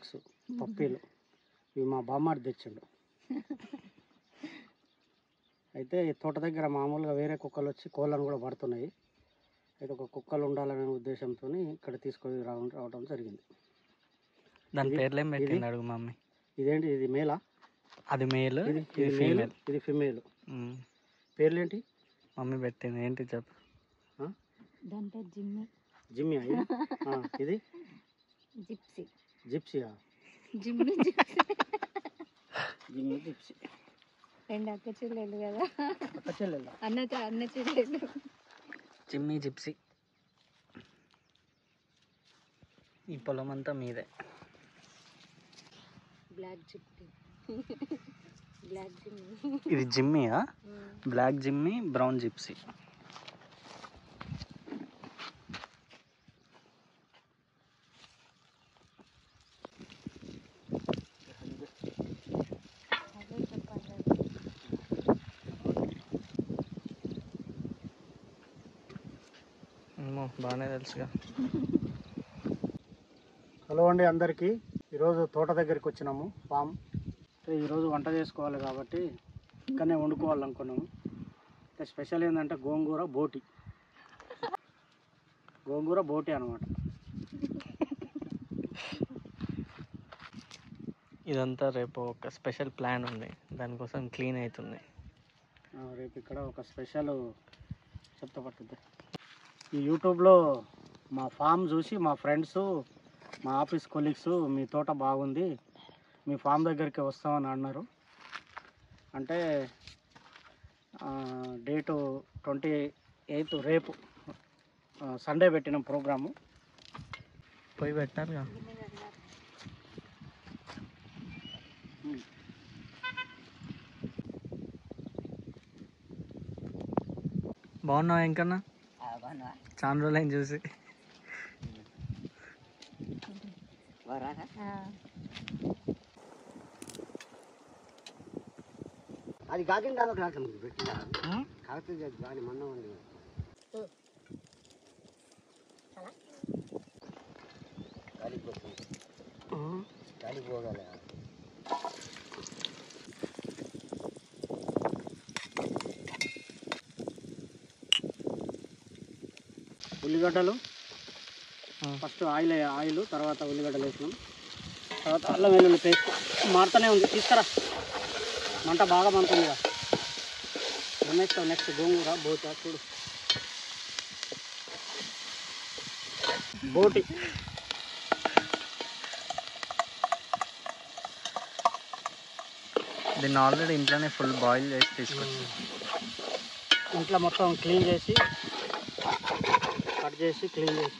Box పప్పీలు. ఇవి మా బామ్మాడి తెచ్చిండు. అయితే ఈ తోట దగ్గర మామూలుగా వేరే కుక్కలు వచ్చి కోళ్ళను కూడా పడుతున్నాయి. అయితే ఒక కుక్కలు ఉండాలనే ఉద్దేశంతో ఇక్కడ తీసుకొని రావడం జరిగింది. దాని పేర్లు ఏం పెట్టింది అడుగు మమ్మీ. ఇదేంటి, ఇది మేలా? అది మేల్, ఇది ఫీమేల్. ఇది ఫిమేల్. పేర్లేంటి మమ్మీ పెట్టింది? ఏంటి చెప్పు. దాని పేరు జిమ్మి. జిమ్మియా? ఇది జిప్సీ. జిప్సీయా? జిమ్మి జిప్సీ. జిమ్మి జిప్సీ. రెండు అక్క చెల్లెలు కదా. అక్క చెల్లెలు, అన్న చెల్లెలు. జిమ్మి జిప్సీ. ఈ పొలం అంతా మీదే. బ్లాక్ జిప్పి. Black Jimmy. ఇది జిమ్మియా? Black Jimmy, brown gypsy. బాగానే తెలుసుగా. హలో అండి అందరికీ. ఈరోజు తోట దగ్గరికి వచ్చినాము, ఫామ్. ఈరోజు వంట చేసుకోవాలి కాబట్టి ఇక్కడనే వండుకోవాలనుకున్నాము. స్పెషల్ ఏంటంటే గోంగూర బోటి. గోంగూర బోటి అనమాట. ఇదంతా రేపు ఒక స్పెషల్ ప్లాన్ ఉంది, దానికోసం క్లీన్ అవుతుంది. రేపు ఇక్కడ ఒక స్పెషల్ చెప్తా పట్టుద్ది. ఈ యూట్యూబ్లో మా ఫామ్ చూసి మా ఫ్రెండ్స్, మా ఆఫీస్ కొలీగ్స్ మీ తోట బాగుంది, మీ ఫామ్ దగ్గరికి వస్తామని అన్నారు. అంటే డేటు 28 రేపు సండే పెట్టిన ప్రోగ్రాము. పోయి పెట్టారుగా. బాగున్నావా ఇంకన్నా? చాలా రోజులు చూసి. అది కాకుండా పెట్టినా కాకపోతే దాని మన్నం ఉంది. కాలిపోగల ఉల్లిగడ్డలు ఫస్ట్ ఆయిల్ తర్వాత ఉల్లిగడ్డలు వేసినాం. తర్వాత అల్లం వెల్లుల్లి పేస్ట్ మారుతూనే ఉంది. తీసుకురా, మంట బాగా మంటుంది కదా. ఏమేస్తావు నెక్స్ట్? గోంగూర బోటి. చూడు బోటి. దీన్ని ఆల్రెడీ ఇంట్లోనే ఫుల్ బాయిల్ చేసి తీసుకొచ్చి ఇంట్లో మొత్తం క్లీన్ చేసి కట్ చేసి క్లీన్ చేసి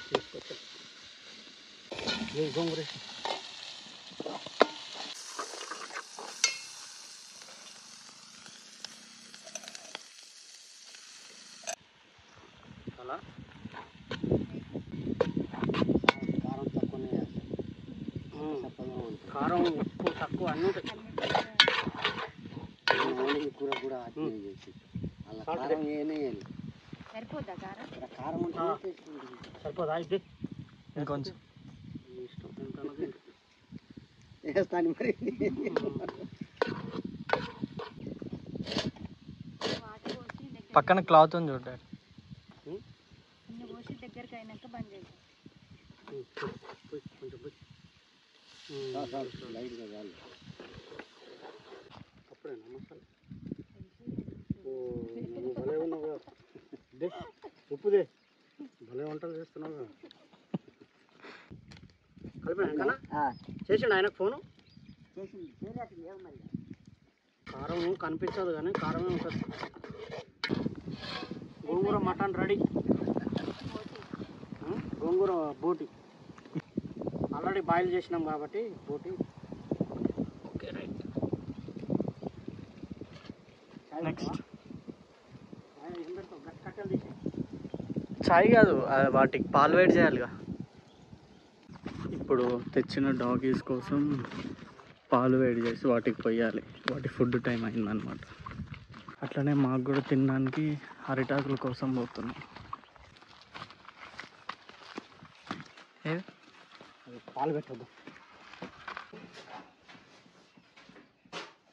తీసుకొచ్చాం. గోంగూర అలా కారం తక్కువనే వేస్తాం. కారం ఉప్పు తక్కువ అన్నీ ఉంటాయి. కూర కూడా సరిపోద్దా కారం? కారం ఉంటుంది. సరిపోదా? ఇది ఇంకొంచెం ఇష్టం వేస్తాను మరి. పక్కన క్లాత్ ఉంది చూడ. పోసి దగ్గరికి అయినాక బంద్ చేసి అప్పుడేనా మసాలా? నువ్వు భలే ఉన్నావు కదా. ఉప్పుదే భలే వంటలు చేస్తున్నావు కదా. కలిపినా చేసిండు ఆయనకు ఫోను. కారం కనిపించదు కానీ కారమే ఉంటుంది. గోంగూర మటన్ రెడీ. గోంగూర బోటి ఆల్రెడీ బాయిల్ చేసినాం కాబట్టి బోటి. Okay right. నెక్స్ట్ కట్టెలు తీసి చాయ్ కాదు, వాటికి పాలు వేడి చేయాలిగా. ఇప్పుడు తెచ్చిన డాగీస్ కోసం పాలు వేడి చేసి వాటికి పోయాలి. వాటి ఫుడ్ టైం అయిందనమాట. అట్లనే మాకు కూడా తినడానికి అరిటాకుల కోసం పోతున్నాం. అది పాలు పెట్టొద్దు.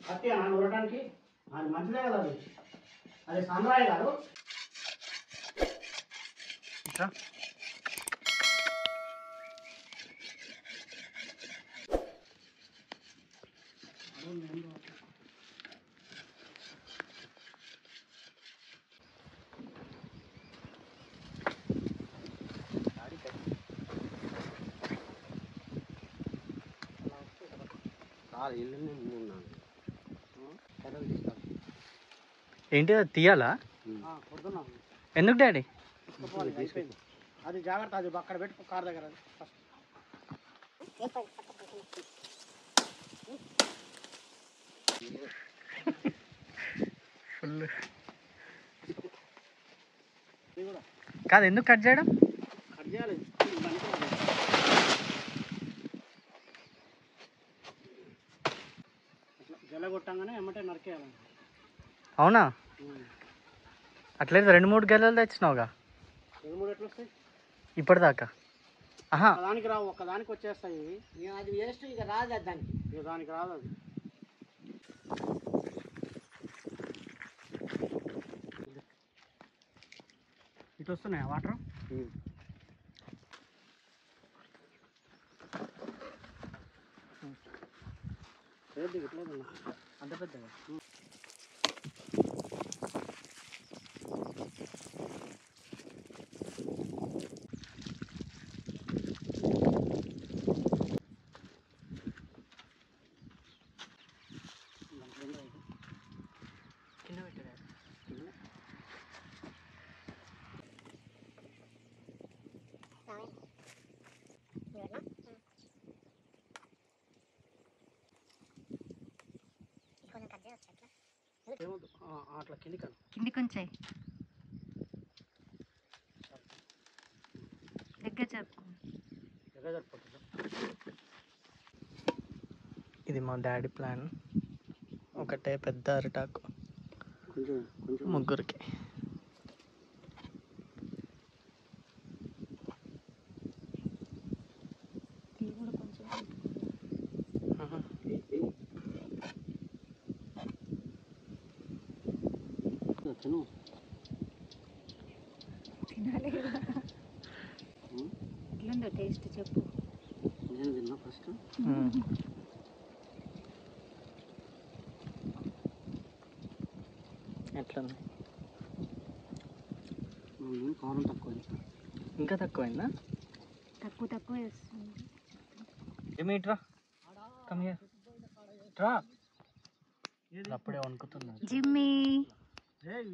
కత్తి అన్న నూరటానికి అది మంచిదే కదా, అది సన్రాయ్ కాదు. ఏంటి అది తీయాలా? ఎందుకు డాడీ? అది జాగ్రత్త, అది అక్కడ పెట్టు కార్ దగ్గర. ఫుల్ కాదు, ఎందుకు కట్ చేయడం? కట్ చేయాలి. జల కొట్టంగానే ఎమ్మటే నరికేయాలి. అవునా? అట్లయితే 2-3 గెలలు తెచ్చినావుగా. 2-3 ఎట్లా వస్తాయి ఇప్పటిదాకా? ఆహా, ఒకదానికి రావు, ఒక్కదానికి వచ్చేస్తాయి. అది వేస్ట్, ఇక రాదు అది దానికి, ఇక దానికి రాదు అది. ఇటు వస్తున్నాయా వాటర్? అంత పెద్దగా కింద పెట్టారు. అట్లా కింది కొంచెం దగ్గర జరుపు. ఇది మా డాడీ ప్లాన్. ఒకటే పెద్ద అరిటాకు ముగ్గురికి. ఎట్లుందో టేస్ట్ చెప్పు. నేను తిన్నా ఫస్ట్. ఎట్లా కారం తక్కువ, ఇంకా తక్కువైందా? తక్కువ వేస్తుంది. ఏమిట్రా అప్పుడే వణుకుతున్నారు. జిమ్మి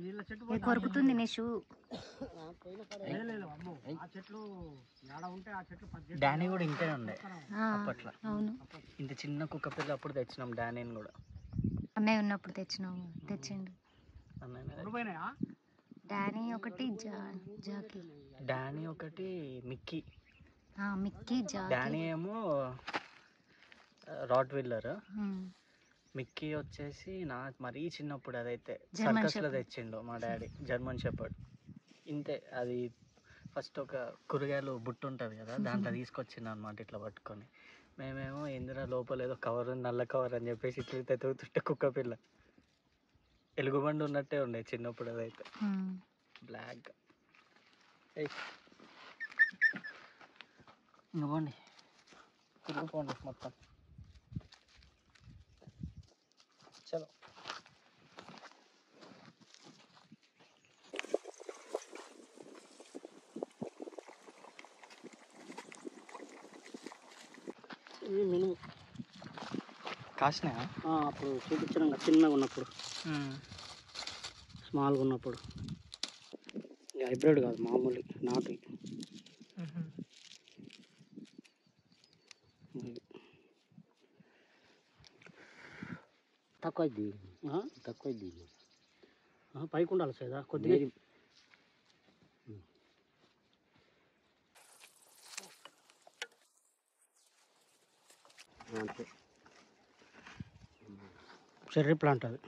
వీళ్ళ చెట్టు కొరుకుతుంది నీ షూ. ఆ చెట్లు ఏడ ఉంటే ఆ చెట్లు డానీ కూడా ఇంతే ఉండే అప్పట్లో. అవును, ఇంత చిన్న కుక్క పిల్ల అప్పుడు తెచ్చినాం డానీని కూడా. అన్నయ్య ఉన్నప్పుడు తెచ్చిండు. పోయినాయా? డానీ ఒకటి, జాకీ. డానీ ఒకటి, మిక్కీ. Mickey, Jackie. డానీ ఏమో రాట్ వీలర్, మిక్కీ వచ్చేసి మరీ చిన్నప్పుడు అదైతే సర్కస్లో తెచ్చిండు మా డాడీ, జర్మన్ షెపర్డ్. ఇంతే, అది ఫస్ట్ ఒక కూరగాయలు బుట్ట ఉంటుంది కదా, దాంట్లో తీసుకొచ్చిండు అనమాట ఇట్లా పట్టుకొని. మేమేమో ఇందిరా లోపల ఏదో కవర్, నల్ల కవర్ అని చెప్పేసి ఇట్లా తెతుంటే కుక్క పిల్ల ఎలుగుబండి ఉన్నట్టే ఉండే చిన్నప్పుడు అదైతే, బ్లాక్. ఇవ్వండి, తిరిగిపోండి మొత్తం. చలో. ఇది మినుము కాసినాయా? అప్పుడు చూపించడం చిన్నగా ఉన్నప్పుడు, స్మాల్గా ఉన్నప్పుడు. హైబ్రిడ్ కాదు, మామూలు నాటు. తక్కువ పైకి ఉండాలి సైదా కొద్దిగా. చెర్రీ ప్లాంట్ అది.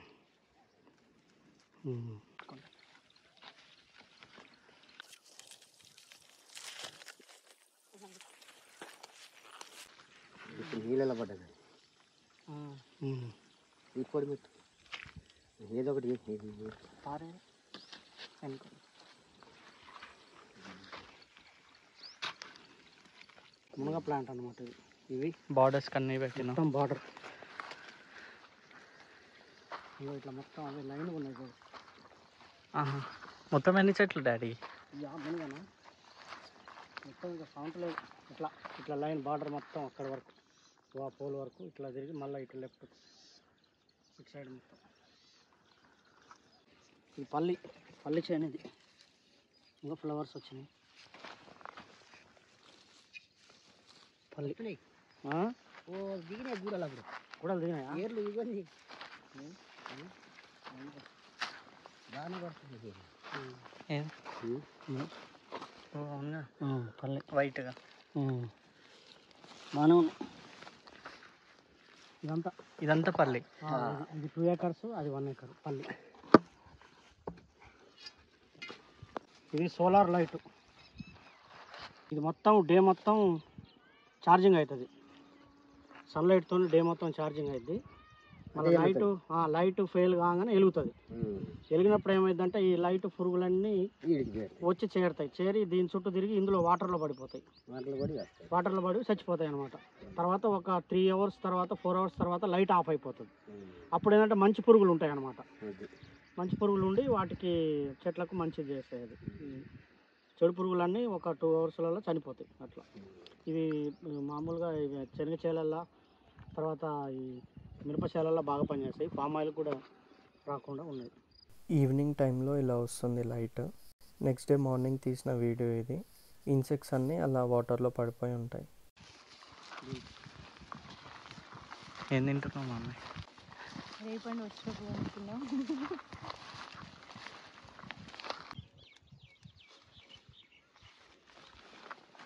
ఇప్పుడు నీళ్ళలో పడ్డది ఈ పొడి పెట్టు ఏదో ఒకటి చేసి పారే మునగ ప్లాంట్ అనమాట ఇవి బార్డర్స్ కన్నీ పెట్టిన మొత్తం బార్డర్ ఇట్లా మొత్తం అవి లైన్ ఉన్నాయి చూడు. మొత్తం ఎన్ని చెట్లు డాడీ? మునగనా మొత్తం ఇంకా సౌండ్ లేదు. ఇట్లా ఇట్లా లైన్ బార్డర్ మొత్తం అక్కడ వరకు ఆ పోల్ వరకు ఇట్లా తిరిగి మళ్ళీ ఇట్లా లెఫ్ట్ ఇటు సైడ్ మొత్తం ఇది పల్లి చేను. ఇది ఇంకా ఫ్లవర్స్ వచ్చినాయి పల్లి. ఓ దిగినాయి గూడలు అప్పుడు కూడా దిగినాయా? ఏర్లు ఇవ్వండి బాగానే పడుతుంది అవునా పల్లి వైట్గా బాగానే ఉంది. ఇదంతా పల్లి. ఇది 2 acres, అది 1 acre పల్లి. ఇది సోలార్ లైట్. ఇది మొత్తం డే మొత్తం ఛార్జింగ్ అవుతుంది. సన్లైట్తో డే మొత్తం ఛార్జింగ్ అవుతుంది. మళ్ళీ లైట్ ఫెయిల్ కాగానే వెలుగుతుంది. వెలిగినప్పుడు ఏమైందంటే ఈ లైట్ పురుగులన్నీ వచ్చి చేరి దీని చుట్టూ తిరిగి ఇందులో వాటర్లో పడిపోతాయి. వాటర్లో పడి చచ్చిపోతాయి అనమాట. తర్వాత ఒక 3 hours తర్వాత 4 hours తర్వాత లైట్ ఆఫ్ అయిపోతుంది. అప్పుడు ఏంటంటే మంచి పురుగులు ఉంటాయి అన్నమాట. మంచి పురుగులు ఉండి వాటికి చెట్లకు మంచిది చేస్తాయి. అది చెడు పురుగులన్నీ ఒక 2 hours చనిపోతాయి. అట్లా ఇవి మామూలుగా ఇవి శనగ చేలల్లో తర్వాత ఈ మిరపశాలల్లో బాగా పనిచేస్తాయి. పామ్ ఆయిల్ కూడా రాకుండా ఉన్నాయి. ఈవినింగ్ టైంలో ఇలా వస్తుంది లైట్. నెక్స్ట్ డే మార్నింగ్ తీసిన వీడియో ఇది. ఇన్సెక్ట్స్ అన్నీ అలా వాటర్లో పడిపోయి ఉంటాయి. ఏం తింటున్నాం మమ్మీ? రేపండి వచ్చినప్పుడు అనుకున్నాం.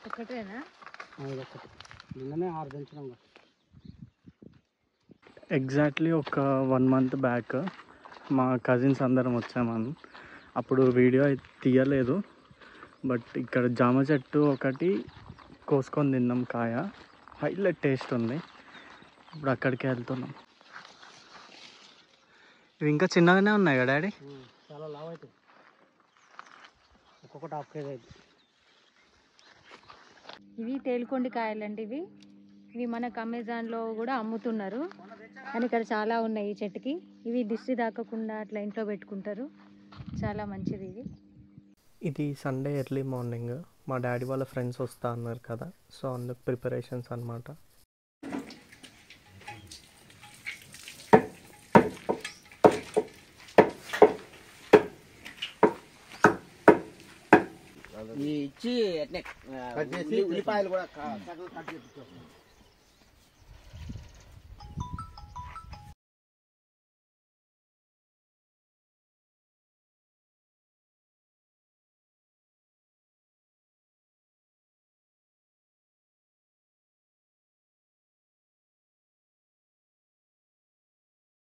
ఒకటేనా? ఒకటి నిన్ననే 6 దించినాం. ఎగ్జాక్ట్లీ ఒక 1 month బ్యాక్ మా కజిన్స్ అందరం వచ్చామని. అప్పుడు వీడియో అయితే తీయలేదు. బట్ ఇక్కడ జామ చెట్టు ఒకటి కోసుకొని తిన్నాం. కాయ హైలైట్ టేస్ట్ ఉంది. ఇప్పుడు అక్కడికి వెళ్తున్నాం. ఇవి ఇంకా చిన్నగానే ఉన్నాయి కదా డాడీ? చాలా లావ్ అవుతుంది. ఒక్కొక్కటి 1/2 kg అవుతుంది. ఇవి తేలుకొండి కాయలండి. ఇవి మనకు అమెజాన్లో కూడా అమ్ముతున్నారు. కానీ ఇక్కడ చాలా ఉన్నాయి ఈ చెట్టుకి. ఇవి దిష్టి తాకకుండా అట్లా ఇంట్లో పెట్టుకుంటారు. చాలా మంచిది ఇది. ఇది సండే ఎర్లీ మార్నింగ్. మా డాడీ వాళ్ళ ఫ్రెండ్స్ వస్తా అన్నారు కదా, సో అందుకు ప్రిపరేషన్స్ అన్నమాట. ఇచ్చి ఉల్లిపాయలు కూడా కట్ చేసి